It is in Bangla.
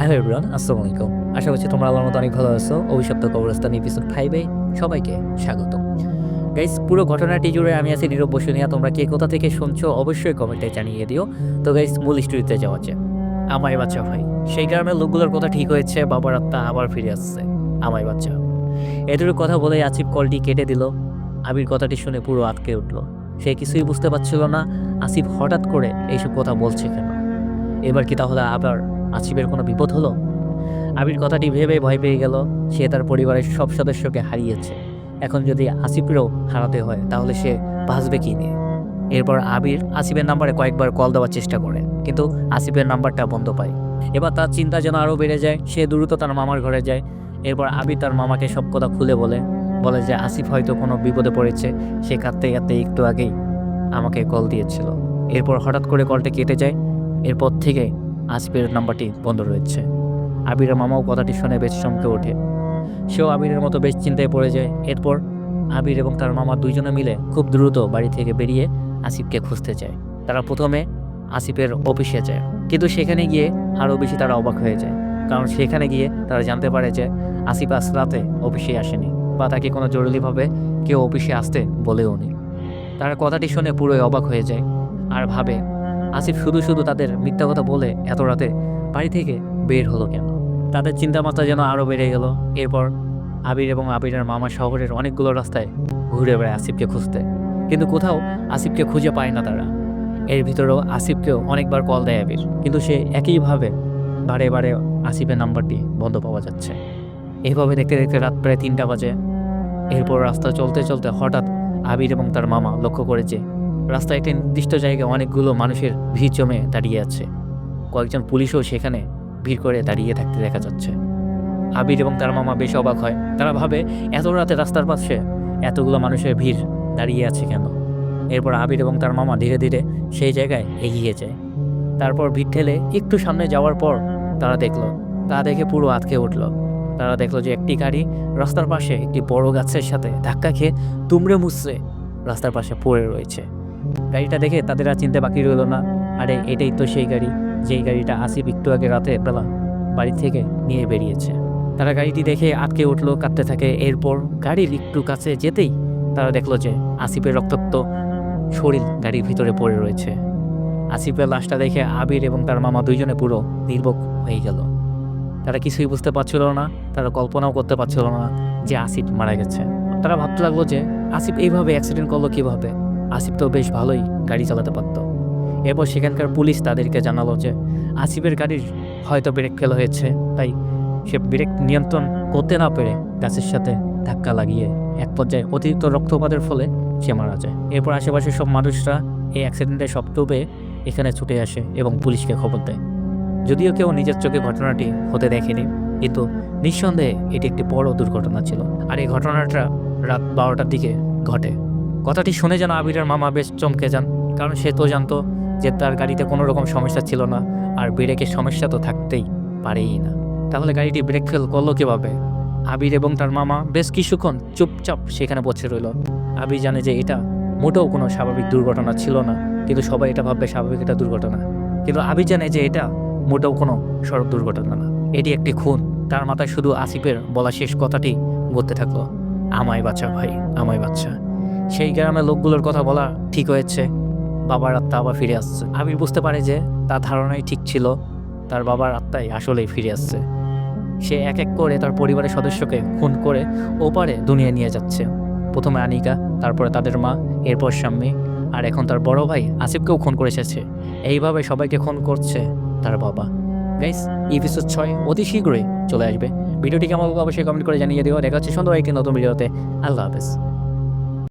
হ্যালো এভরিওয়ান, আসসালামু আলাইকুম। আশা করছি তোমরা আল্লাহর মতো অনেক ভালো আছো। অভিশপ্ত কবরস্থান এপিসোড 5 এ সবাইকে স্বাগতম। গাইস, পুরো ঘটনাটি জুড়ে আমি আছি নীরব বসুনিয়া। তোমরা কে কোথা থেকে শুনছো অবশ্যই কমেন্টে জানিয়ে দিও। তো গাইস, মূল স্টোরিতে যাওয়া যাক। আমায় বাচ্চা ভাই, সেই গ্রামের লোকগুলোর কথা ঠিক হয়েছে, বাবার আত্মা আবার ফিরে আসছে। আমায় বাচ্চা, এটুকু কথা বলে আসিফ কলটি কেটে দিল। আবির কথাটি শুনে পুরো আটকে উঠল। সে কিছুই বুঝতে পারছিল না আসিফ হঠাৎ করে এইসব কথা বলছে কেন। এবার কি তাহলে আবার আসিফের কোনো বিপদ হলো? আবির কথাটি ভেবে ভয় পেয়ে গেল। সে তার পরিবারের সব সদস্যকে হারিয়েছে। এখন যদি আসিফেরও হারাতে হয় তাহলে সে বাঁচবে কি নিয়ে? এরপর আবির আসিফের নাম্বারে কয়েকবার কল দেওয়ার চেষ্টা করে, কিন্তু আসিফের নাম্বারটা বন্ধ পায়। এবার তার চিন্তা যেন আরও বেড়ে যায়। সে দ্রুত তার মামার ঘরে যায়। এরপর আবির তার মামাকে সব কথা খুলে বলে যে আসিফ হয়তো কোনো বিপদে পড়েছে। সে কাঁদতে কাঁদতে একটু আগেই আমাকে কল দিয়েছিল। এরপর হঠাৎ করে কলটা কেটে যায়। এরপর থেকে আসিফের নাম্বারটি বন্ধ রয়েছে। আবিরের মামাও কথাটি শুনে বেশ চমকে ওঠে। সেও আবিরের মতো বেশ চিন্তায় পড়ে যায়। এরপর আবির এবং তার মামা দুইজনে মিলে খুব দ্রুত বাড়ি থেকে বেরিয়ে আসিফকে খুঁজতে যায়। তারা প্রথমে আসিফের অফিসে যায়, কিন্তু সেখানে গিয়ে আরও বেশি তারা অবাক হয়ে যায়। কারণ সেখানে গিয়ে তারা জানতে পারে যে আসিফ আজ রাতে অফিসে আসেনি, বা তাকে কোনো জরুরিভাবে কেউ অফিসে আসতে বলেও নি। তারা কথাটি শুনে পুরোই অবাক হয়ে যায় আর ভাবে আসিফ শুধু শুধু তাদের মিথ্যা কথা বলে এত রাতে বাড়ি থেকে বের হলো কেন। তাদের চিন্তামাত্রা যেন আরও বেড়ে গেল। এরপর আবির এবং আবিরের মামা শহরের অনেকগুলো রাস্তায় ঘুরে বেড়ায় আসিফকে খুঁজতে, কিন্তু কোথাও আসিফকে খুঁজে পায় না তারা। এর ভিতরেও আসিফকেও অনেকবার কল দেয় আবির, কিন্তু সে একইভাবে বারে বারে আসিফের নাম্বারটি বন্ধ পাওয়া যাচ্ছে। এইভাবে দেখতে দেখতে রাত প্রায় 3টা বাজে। এরপর রাস্তা চলতে চলতে হঠাৎ আবির এবং তার মামা লক্ষ্য করেছে রাস্তায় একটি নির্দিষ্ট জায়গায় অনেকগুলো মানুষের ভিড় জমে দাঁড়িয়ে আছে। কয়েকজন পুলিশও সেখানে ভিড় করে দাঁড়িয়ে থাকতে দেখা যাচ্ছে। আবির এবং তার মামা বেশ অবাক হয়। তারা ভাবে এত রাতে রাস্তার পাশে এতগুলো মানুষের ভিড় দাঁড়িয়ে আছে কেন। এরপর আবির এবং তার মামা ধীরে ধীরে সেই জায়গায় এগিয়ে যায়। তারপর ভিড় ঠেলে একটু সামনে যাওয়ার পর তারা দেখে পুরো আটকে উঠল। তারা দেখলো যে একটি গাড়ি রাস্তার পাশে একটি বড় গাছের সাথে ধাক্কা খেয়ে তুমড়ে মুচড়ে রাস্তার পাশে পড়ে রয়েছে। গাড়িটা দেখে তাদের আর চিনতে বাকি রইল না। আরে এটাই তো সেই গাড়ি, যেই গাড়িটা আসিফ একটু আগে রাতে বেলা বাড়ি থেকে নিয়ে বেরিয়েছে। তারা গাড়িটি দেখে আটকে উঠলো, কাঁদতে থাকে। এরপর গাড়ির একটু কাছে যেতেই তারা দেখলো যে আসিফের রক্তাক্ত শরীর গাড়ির ভিতরে পড়ে রয়েছে। আসিফের লাশটা দেখে আবির এবং তার মামা দুইজনে পুরো নির্বক হয়ে গেল। তারা কিছুই বুঝতে পারছিল না, তারা কল্পনাও করতে পারছিল না যে আসিফ মারা গেছে। তারা ভাবতে লাগলো যে আসিফ এইভাবে অ্যাক্সিডেন্ট করলো কীভাবে? আসিফ তো বেশ ভালোই গাড়ি চালাতে পারত। এরপর সেখানকার পুলিশ তাদেরকে জানালো যে আসিফের গাড়ির হয়তো ব্রেক ফেল হয়েছে, তাই সে ব্রেক নিয়ন্ত্রণ করতে না পেরে গাছের সাথে ধাক্কা লাগিয়ে এক পর্যায়ে অতিরিক্ত রক্তপাতের ফলে সে মারা যায়। এরপর আশেপাশের সব মানুষরা এই অ্যাক্সিডেন্টের শব্দ পেয়ে এখানে ছুটে আসে এবং পুলিশকে খবর দেয়। যদিও কেউ নিজের চোখে ঘটনাটি হতে দেখেনি, কিন্তু নিঃসন্দেহে এটি একটি বড় দুর্ঘটনা ছিল। আর এই ঘটনাটা রাত 12টার দিকে ঘটে। কথাটি শুনে যেন আবিরের মামা বেশ চমকে যান, কারণ সে তো জানতো যে তার গাড়িতে কোনো রকম সমস্যা ছিল না, আর ব্রেকের সমস্যা তো থাকতেই পারেই না। তাহলে গাড়িটি ব্রেক ফেল করলো কীভাবে? আবির এবং তার মামা বেশ কিছুক্ষণ চুপচাপ সেখানে বসে রইল। আবির জানে যে এটা মোটেও কোনো স্বাভাবিক দুর্ঘটনা ছিল না, কিন্তু সবাই এটা ভাববে স্বাভাবিক একটা দুর্ঘটনা। কিন্তু আবির জানে যে এটা মোটেও কোনো সড়ক দুর্ঘটনা না, এটি একটি খুন। তার মাথায় শুধু আসিফের বলা শেষ কথাটি ঘুরতে থাকলো, আমায় বাঁচা ভাই, আমায় বাঁচা। সেই গ্রামের লোকগুলোর কথা বলা ঠিক হয়েছে, বাবার আত্মা আবার ফিরে আসছে। আবির বুঝতে পারে যে তার ধারণাই ঠিক ছিল, তার বাবার আত্মাই আসলেই ফিরে আসছে। সে এক এক করে তার পরিবারের সদস্যকে খুন করে ওপারে দুনিয়া নিয়ে যাচ্ছে। প্রথমে আনিকা, তারপরে তাদের মা, এরপর স্বামী, আর এখন তার বড় ভাই আসিফকেও খুন করে এসেছে। এইভাবে সবাইকে খুন করছে তার বাবা। গাইস, এপিসোড 6 অতি শীঘ্রই চলে আসবে। ভিডিওটি কেমন অবশ্যই কমেন্ট করে জানিয়ে দিও। দেখা হচ্ছে সুন্দর একটি নতুন ভিডিওতে। আল্লাহ হাফেজ।